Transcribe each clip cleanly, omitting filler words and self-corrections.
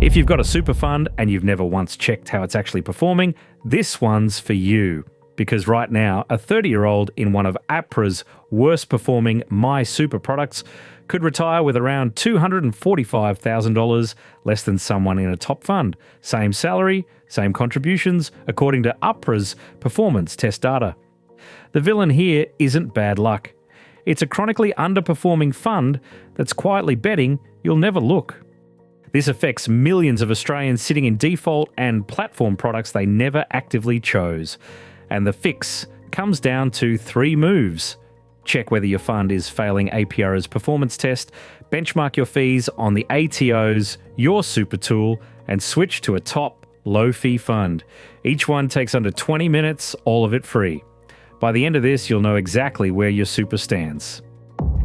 If you've got a super fund and you've never once checked how it's actually performing, this one's for you. Because right now, a 30-year-old in one of APRA's worst performing MySuper products could retire with around $245,000 less than someone in a top fund. Same salary, same contributions, according to APRA's performance test data. The villain here isn't bad luck. It's a chronically underperforming fund that's quietly betting you'll never look. This affects millions of Australians sitting in default and platform products they never actively chose. And the fix comes down to 3 moves. Check whether your fund is failing APRA's performance test, benchmark your fees on the ATO's Your Super tool, and switch to a top, low-fee fund. Each one takes under 20 minutes, all of it free. By the end of this, you'll know exactly where your super stands.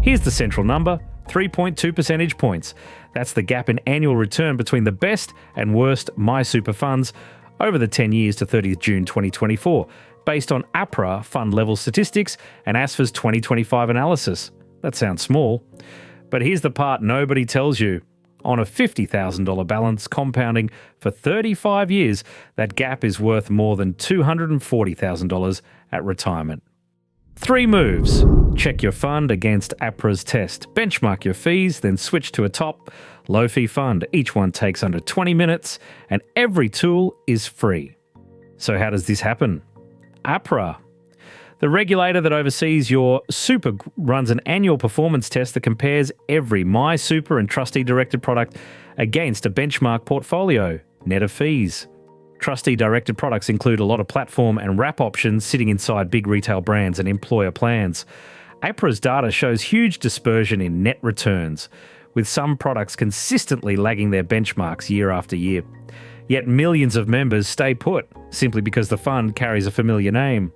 Here's the central number, 3.2 percentage points. That's the gap in annual return between the best and worst MySuper funds over the 10 years to 30th June 2024, based on APRA fund level statistics and ASFA's 2025 analysis. That sounds small. But here's the part nobody tells you. On a $50,000 balance compounding for 35 years, that gap is worth more than $240,000 at retirement. 3 moves. Check your fund against APRA's test. Benchmark your fees, then switch to a top, low-fee fund. Each one takes under 20 minutes, and every tool is free. So how does this happen? APRA, the regulator that oversees your super, runs an annual performance test that compares every MySuper and trustee-directed product against a benchmark portfolio, net of fees. Trustee-directed products include a lot of platform and wrap options sitting inside big retail brands and employer plans. APRA's data shows huge dispersion in net returns, with some products consistently lagging their benchmarks year after year. Yet millions of members stay put, simply because the fund carries a familiar name.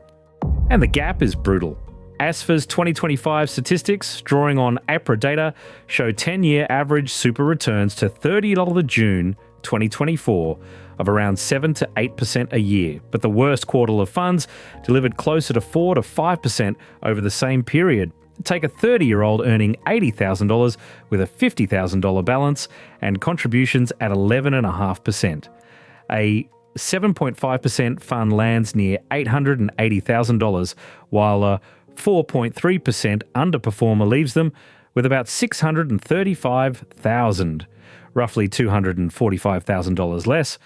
And the gap is brutal. ASFA's 2025 statistics, drawing on APRA data, show 10-year average super returns to $30 June 2024 of around 7 to 8% a year, but the worst quartile of funds delivered closer to 4 to 5% over the same period. Take a 30-year-old earning $80,000 with a $50,000 balance and contributions at 11.5%. A 7.5% fund lands near $880,000, while a 4.3% underperformer leaves them with about $635,000, roughly $245,000 less.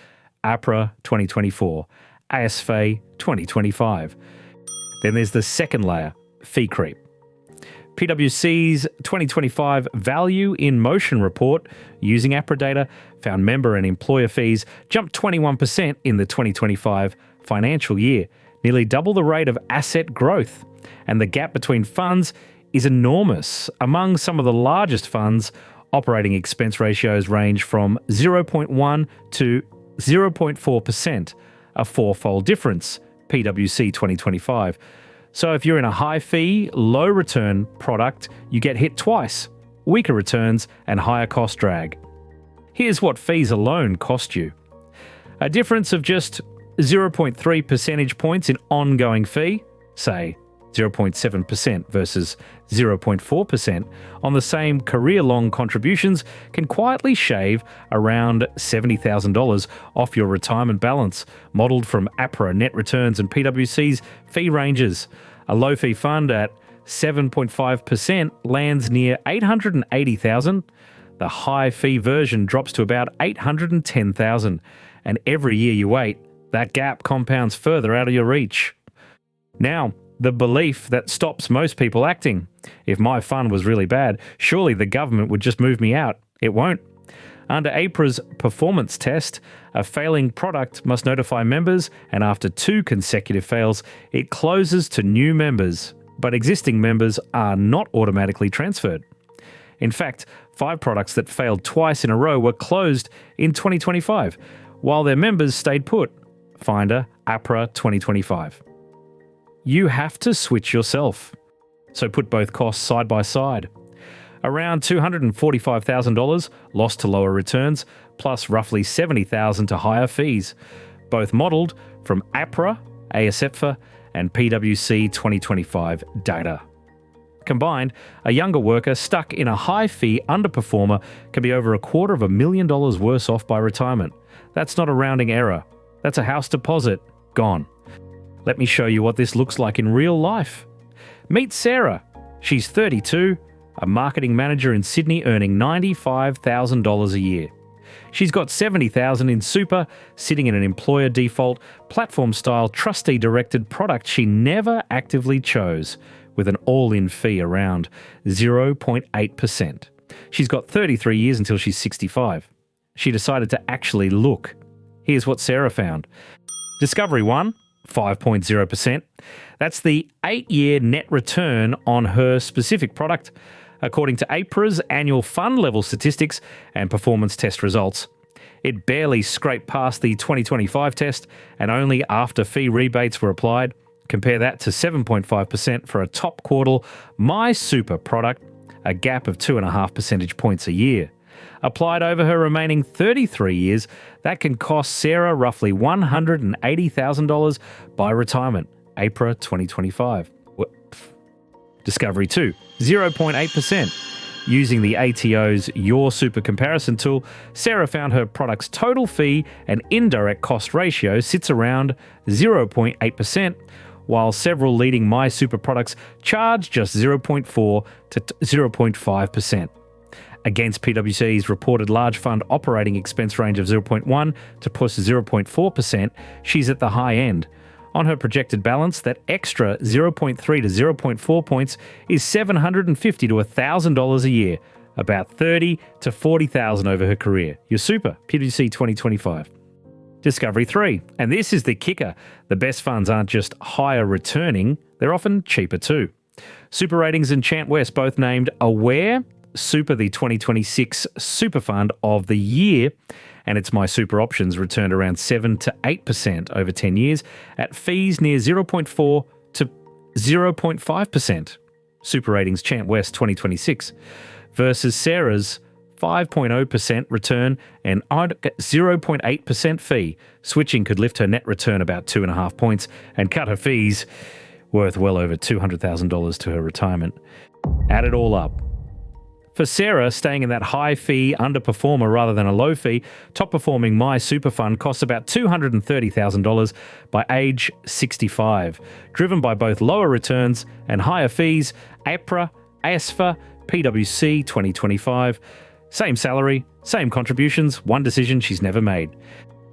APRA 2024, ASFA 2025. Then there's the second layer, fee creep. PwC's 2025 Value in Motion report, using APRA data, found member and employer fees jumped 21% in the 2025 financial year, nearly double the rate of asset growth. And the gap between funds is enormous. Among some of the largest funds, operating expense ratios range from 0.1 to 0.4%, a 4-fold difference, PwC 2025. So if you're in a high-fee, low-return product, you get hit twice, weaker returns and higher cost drag. Here's what fees alone cost you. A difference of just 0.3 percentage points in ongoing fee, say 0.7% versus 0.4% on the same career-long contributions, can quietly shave around $70,000 off your retirement balance, modelled from APRA net returns and PwC's fee ranges. A low-fee fund at 7.5% lands near $880,000. The high-fee version drops to about $810,000. And every year you wait, that gap compounds further out of your reach. Now, the belief that stops most people acting. If my fund was really bad, surely the government would just move me out. It won't. Under APRA's performance test, a failing product must notify members, and after 2 consecutive fails, it closes to new members. But existing members are not automatically transferred. In fact, 5 products that failed twice in a row were closed in 2025, while their members stayed put. Finder APRA 2025. You have to switch yourself. So put both costs side by side. Around $245,000 lost to lower returns, plus roughly $70,000 to higher fees, both modelled from APRA, ASFA, and PwC 2025 data. Combined, a younger worker stuck in a high-fee underperformer can be over $250,000 worse off by retirement. That's not a rounding error. That's a house deposit gone. Let me show you what this looks like in real life. Meet Sarah. She's 32, a marketing manager in Sydney earning $95,000 a year. She's got $70,000 in super, sitting in an employer default, platform-style, trustee-directed product she never actively chose, with an all-in fee around 0.8%. She's got 33 years until she's 65. She decided to actually look. Here's what Sarah found. Discovery 1, 5.0%. That's the 8-year net return on her specific product, according to APRA's annual fund level statistics and performance test results. It barely scraped past the 2025 test, and only after fee rebates were applied. Compare that to 7.5% for a top quartile MySuper product, a gap of 2.5 percentage points a year. Applied over her remaining 33 years, that can cost Sarah roughly $180,000 by retirement, APRA 2025. Discovery 2, 0.8%. Using the ATO's Your Super comparison tool, Sarah found her product's total fee and indirect cost ratio sits around 0.8%, while several leading MySuper products charge just 0.4 to 0.5%. Against PwC's reported large fund operating expense range of 0.1 to plus 0.4%, she's at the high end. On her projected balance, that extra 0.3 to 0.4 points is $750 to $1,000 a year, about $30,000 to $40,000 over her career. Your super, PwC 2025. Discovery 3, and this is the kicker. The best funds aren't just higher returning, they're often cheaper too. Super Ratings and Chant West both named Aware Super the 2026 Super Fund of the Year, and its MySuper options returned around 7 to 8% over 10 years at fees near 0.4 to 0.5%. Super Ratings Chant West 2026 versus Sarah's 5.0% return and 0.8% fee. Switching could lift her net return about 2.5 points and cut her fees worth well over $200,000 to her retirement. Add it all up. For Sarah, staying in that high-fee underperformer rather than a low-fee, top-performing MySuper fund costs about $230,000 by age 65, driven by both lower returns and higher fees. APRA, ASFA, PwC 2025. Same salary, same contributions, one decision she's never made.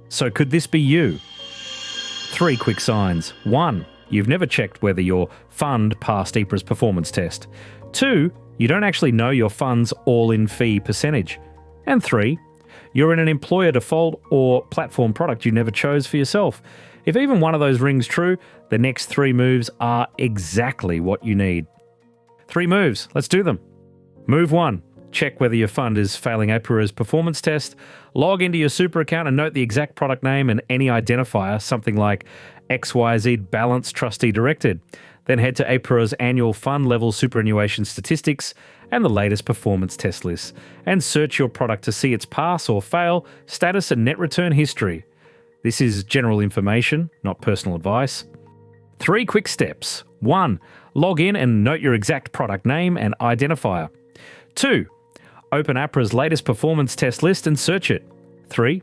So could this be you? 3 quick signs. 1, you've never checked whether your fund passed APRA's performance test. 2, you don't actually know your fund's all-in fee percentage. And 3, you're in an employer default or platform product you never chose for yourself. If even one of those rings true, the next 3 moves are exactly what you need. 3 moves, let's do them. Move 1, check whether your fund is failing APRA's performance test. Log into your super account and note the exact product name and any identifier, something like XYZ Balance Trustee Directed. Then head to APRA's annual fund level superannuation statistics and the latest performance test lists, and search your product to see its pass or fail status and net return history. This is general information, not personal advice. 3 quick steps. 1, log in and note your exact product name and identifier. 2, open APRA's latest performance test list and search it. 3,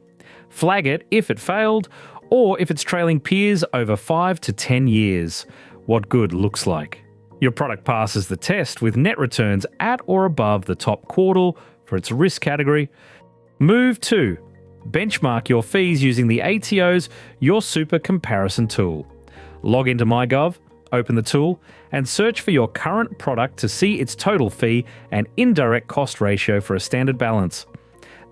flag it if it failed or if it's trailing peers over 5 to 10 years. What good looks like. Your product passes the test with net returns at or above the top quartile for its risk category. Move 2, benchmark your fees using the ATO's Your Super comparison tool. Log into MyGov, open the tool, and search for your current product to see its total fee and indirect cost ratio for a standard balance.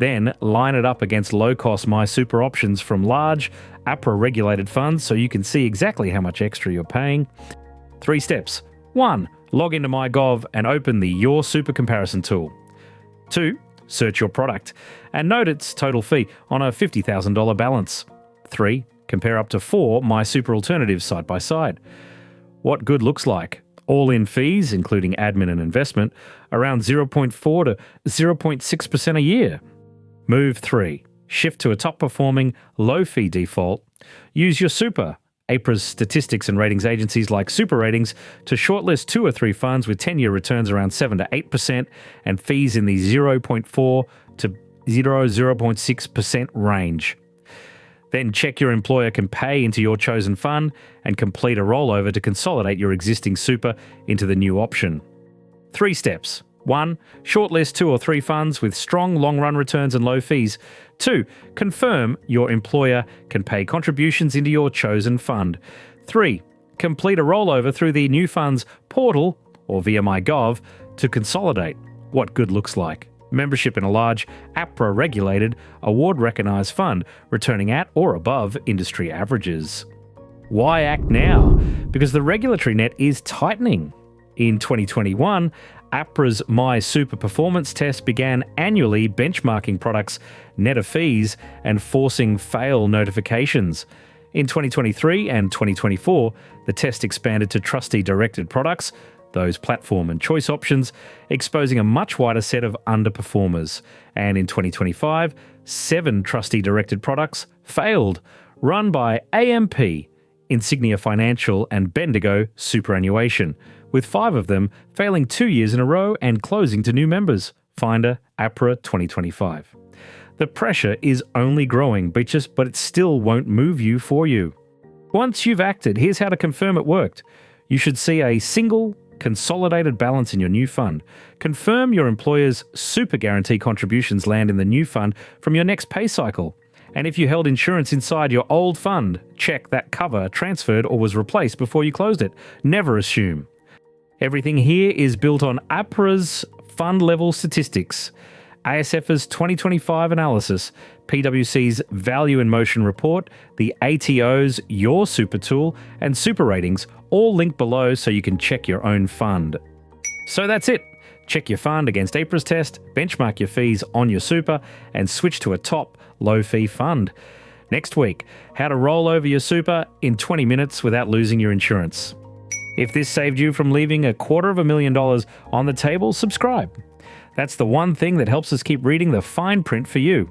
Then line it up against low-cost MySuper options from large APRA-regulated funds so you can see exactly how much extra you're paying. 3 steps. 1, log into MyGov and open the Your Super comparison tool. 2, search your product and note its total fee on a $50,000 balance. 3, compare up to 4 MySuper alternatives side by side. What good looks like. All-in fees, including admin and investment, around 0.4 to 0.6% a year. Move 3, shift to a top-performing, low-fee default. Use your super, APRA's statistics and ratings agencies like Super Ratings to shortlist 2 or 3 funds with 10-year returns around 7 to 8% and fees in the 0.4 to 0.6% range. Then check your employer can pay into your chosen fund and complete a rollover to consolidate your existing super into the new option. 3 steps. 1. Shortlist 2 or 3 funds with strong long-run returns and low fees. 2. Confirm your employer can pay contributions into your chosen fund. 3. Complete a rollover through the new fund's portal or via MyGov to consolidate what good looks like. Membership in a large APRA-regulated, award-recognised fund, returning at or above industry averages. Why act now? Because the regulatory net is tightening. In 2021, APRA's MySuper performance test began annually benchmarking products net of fees and forcing fail notifications. In 2023 and 2024, the test expanded to trustee-directed products, those platform and choice options, exposing a much wider set of underperformers. And in 2025, 7 trustee-directed products failed, run by AMP, Insignia Financial and Bendigo Superannuation, with 5 of them failing 2 years in a row and closing to new members. Finder APRA 2025. The pressure is only growing, but it still won't move you for you. Once you've acted, here's how to confirm it worked. You should see a single consolidated balance in your new fund. Confirm your employer's super guarantee contributions land in the new fund from your next pay cycle. And if you held insurance inside your old fund, check that cover transferred or was replaced before you closed it. Never assume. Everything here is built on APRA's fund-level statistics, ASF's 2025 analysis, PwC's Value in Motion report, the ATO's Your Super tool, and Super Ratings, all linked below so you can check your own fund. So that's it. Check your fund against APRA's test, benchmark your fees on your super, and switch to a top, low-fee fund. Next week, how to roll over your super in 20 minutes without losing your insurance. If this saved you from leaving $250,000 on the table, subscribe. That's the one thing that helps us keep reading the fine print for you.